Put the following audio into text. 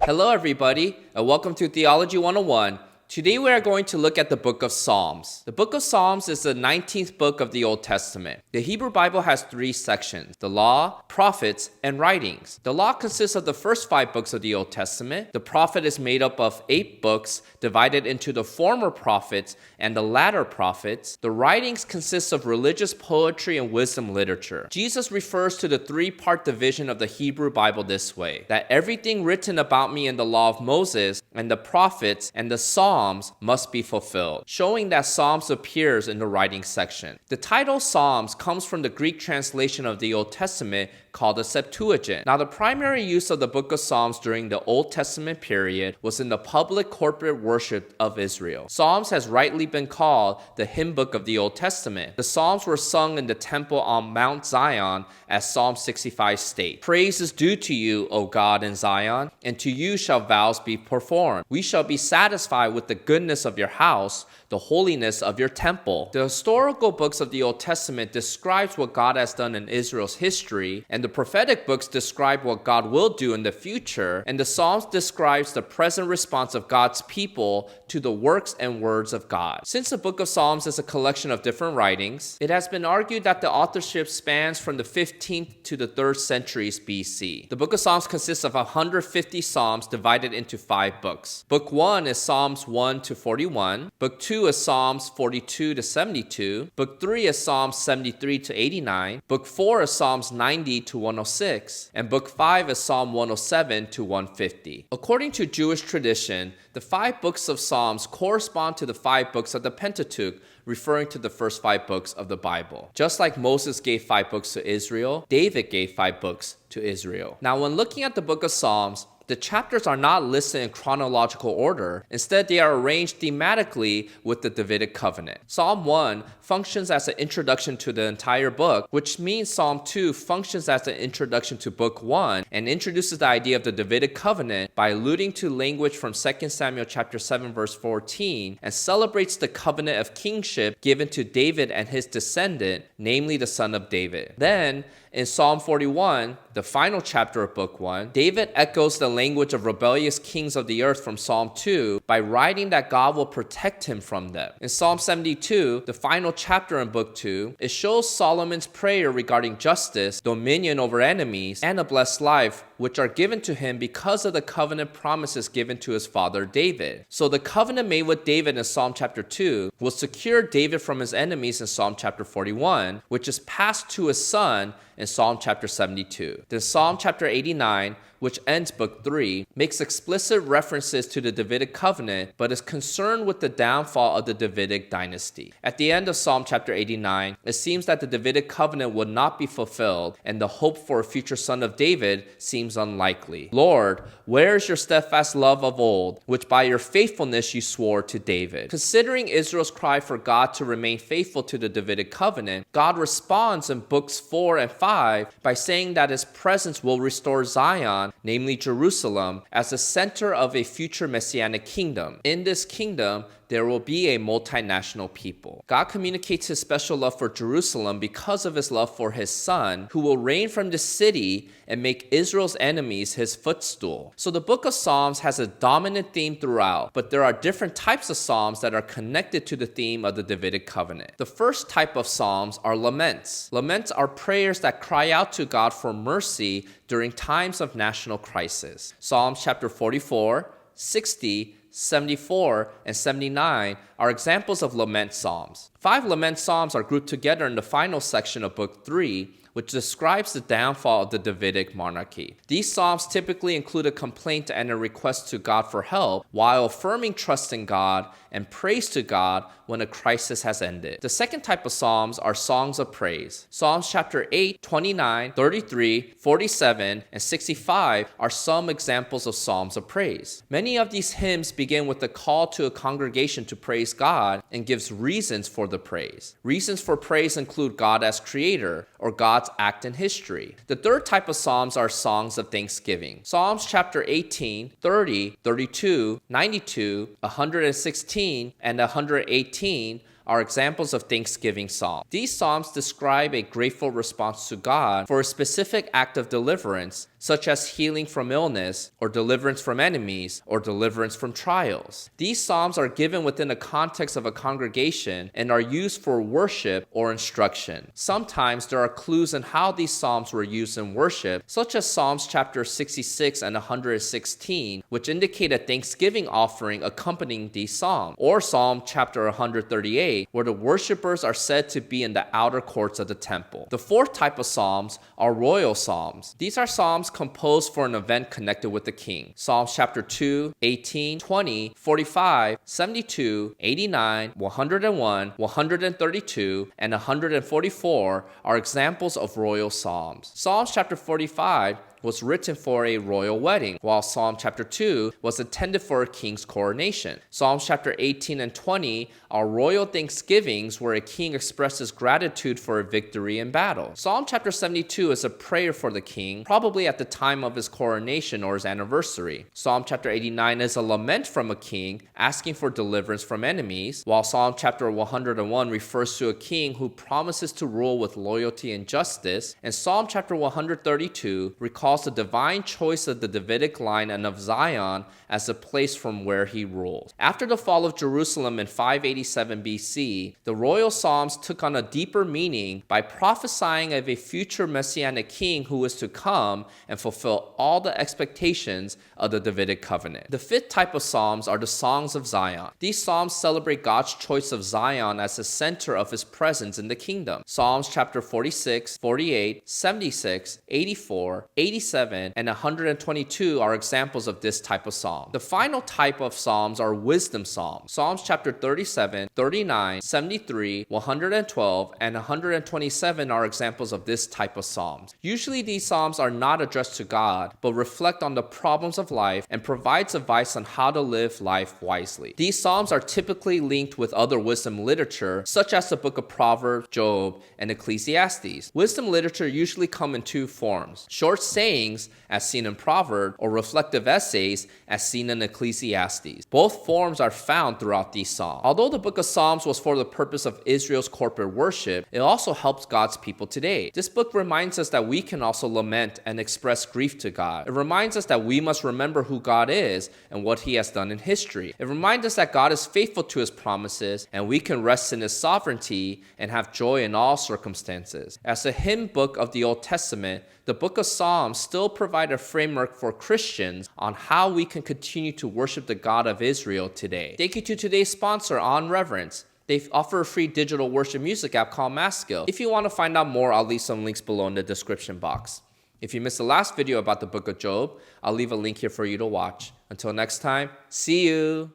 Hello everybody, and welcome to Theology 101. Today we are going to look at the book of Psalms. The book of Psalms is the 19th book of the Old Testament. The Hebrew Bible has 3 sections: the Law, Prophets, and Writings. The Law consists of the first 5 books of the Old Testament. The Prophet is made up of 8 books divided into the former prophets and the latter prophets. The Writings consist of religious poetry and wisdom literature. Jesus refers to the 3-part division of the Hebrew Bible this way: that everything written about me in the law of Moses and the prophets and the Psalms must be fulfilled, showing that Psalms appears in the writing section. The title Psalms comes from the Greek translation of the Old Testament called the Septuagint. Now, the primary use of the book of Psalms during the Old Testament period was in the public corporate worship of Israel. Psalms has rightly been called the Hymnbook of the Old Testament. The Psalms were sung in the temple on Mount Zion, as Psalm 65 states. Praise is due to you, O God, in Zion, and to you shall vows be performed. We shall be satisfied with the goodness of your house, the holiness of your temple. The historical books of the Old Testament describes what God has done in Israel's history, and the prophetic books describe what God will do in the future, and the Psalms describes the present response of God's people to the works and words of God. Since the book of Psalms is a collection of different writings, it has been argued that the authorship spans from the 15th to the 3rd centuries BC. The book of Psalms consists of 150 psalms divided into 5 books. Book 1 is Psalms 1 to 41. Book 2 is Psalms 42 to 72. Book 3 is Psalms 73 to 89. Book 4 is Psalms 90 to 106. And Book 5 is Psalm 107 to 150. According to Jewish tradition, the 5 books of Psalms correspond to the 5 books of the Pentateuch, referring to the first 5 books of the Bible. Just like Moses gave 5 books to Israel, David gave 5 books to Israel. Now, when looking at the book of Psalms, the chapters are not listed in chronological order. Instead, they are arranged thematically with the Davidic covenant. Psalm 1 functions as an introduction to the entire book, which means Psalm 2 functions as an introduction to Book 1 and introduces the idea of the Davidic covenant by alluding to language from 2 Samuel chapter 7 verse 14 and celebrates the covenant of kingship given to David and his descendant, namely the son of David. Then, in Psalm 41, the final chapter of Book 1, David echoes the language of rebellious kings of the earth from Psalm 2 by writing that God will protect him from them. In Psalm 72, the final chapter in Book 2, it shows Solomon's prayer regarding justice, dominion over enemies, and a blessed life, which are given to him because of the covenant promises given to his father David. So the covenant made with David in Psalm chapter 2 will secure David from his enemies in Psalm chapter 41, which is passed to his son in Psalm chapter 72. Then Psalm chapter 89, which ends Book 3, makes explicit references to the Davidic covenant, but is concerned with the downfall of the Davidic dynasty. At the end of Psalm chapter 89, it seems that the Davidic covenant would not be fulfilled, and the hope for a future son of David seems unlikely. Lord, where is your steadfast love of old, which by your faithfulness you swore to David? Considering Israel's cry for God to remain faithful to the Davidic covenant, God responds in Books 4 and 5 by saying that his presence will restore Zion, namely Jerusalem, as the center of a future messianic kingdom. In this kingdom, there will be a multinational people. God communicates his special love for Jerusalem because of his love for his son, who will reign from the city and make Israel's enemies his footstool. So the book of Psalms has a dominant theme throughout, but there are different types of psalms that are connected to the theme of the Davidic covenant. The first type of psalms are laments. Laments are prayers that cry out to God for mercy during times of national crisis. Psalms chapter 44, 60, 74, and 79 are examples of lament psalms. 5 lament psalms are grouped together in the final section of Book 3, which describes the downfall of the Davidic monarchy. These psalms typically include a complaint and a request to God for help, while affirming trust in God and praise to God when a crisis has ended. The second type of psalms are songs of praise. Psalms chapter 8, 29, 33, 47, and 65 are some examples of psalms of praise. Many of these hymns begin with a call to a congregation to praise God and gives reasons for the praise. Reasons for praise include God as creator or God's act in history. The third type of psalms are songs of thanksgiving. Psalms chapter 18, 30, 32, 92, 116, and 118 are examples of thanksgiving psalms. These psalms describe a grateful response to God for a specific act of deliverance, such as healing from illness, or deliverance from enemies, or deliverance from trials. These psalms are given within the context of a congregation and are used for worship or instruction. Sometimes there are clues in how these psalms were used in worship, such as Psalms chapter 66 and 116, which indicate a thanksgiving offering accompanying these psalms, or Psalm chapter 138, where the worshipers are said to be in the outer courts of the temple. The fourth type of psalms are royal psalms. These are psalms composed for an event connected with the king. Psalms chapter 2, 18, 20, 45, 72, 89, 101, 132, and 144 are examples of royal psalms. Psalms chapter 45 was written for a royal wedding, while Psalm chapter 2 was intended for a king's coronation. Psalms chapter 18 and 20 are royal thanksgivings where a king expresses gratitude for a victory in battle. Psalm chapter 72 is a prayer for the king, probably at the time of his coronation or his anniversary. Psalm chapter 89 is a lament from a king asking for deliverance from enemies, while Psalm chapter 101 refers to a king who promises to rule with loyalty and justice, and Psalm chapter 132 recalls the divine choice of the Davidic line and of Zion as a place from where he rules. After the fall of Jerusalem in 587 BC, the royal psalms took on a deeper meaning by prophesying of a future messianic king who is to come and fulfill all the expectations of the Davidic covenant. The fifth type of psalms are the songs of Zion. These psalms celebrate God's choice of Zion as the center of his presence in the kingdom. Psalms chapter 46, 48, 76, 84, 87, and 122 are examples of this type of psalm. The final type of psalms are wisdom psalms. Psalms chapter 37, 39, 73, 112, and 127 are examples of this type of psalms. Usually these psalms are not addressed to God, but reflect on the problems of life and provides advice on how to live life wisely. These psalms are typically linked with other wisdom literature, such as the book of Proverbs, Job, and Ecclesiastes. Wisdom literature usually come in two forms: short sayings as seen in Proverbs, or reflective essays as seen in Ecclesiastes. Both forms are found throughout these psalms. Although the book of Psalms was for the purpose of Israel's corporate worship, it also helps God's people today. This book reminds us that we can also lament and express grief to God. It reminds us that we must remember who God is and what he has done in history. It reminds us that God is faithful to his promises and we can rest in his sovereignty and have joy in all circumstances. As a hymn book of the Old Testament, the book of Psalms still provide a framework for Christians on how we can continue to worship the God of Israel today. Thank you to today's sponsor, On Reverence. They offer a free digital worship music app called Maskill. If you want to find out more, I'll leave some links below in the description box. If you missed the last video about the book of Job, I'll leave a link here for you to watch. Until next time, see you!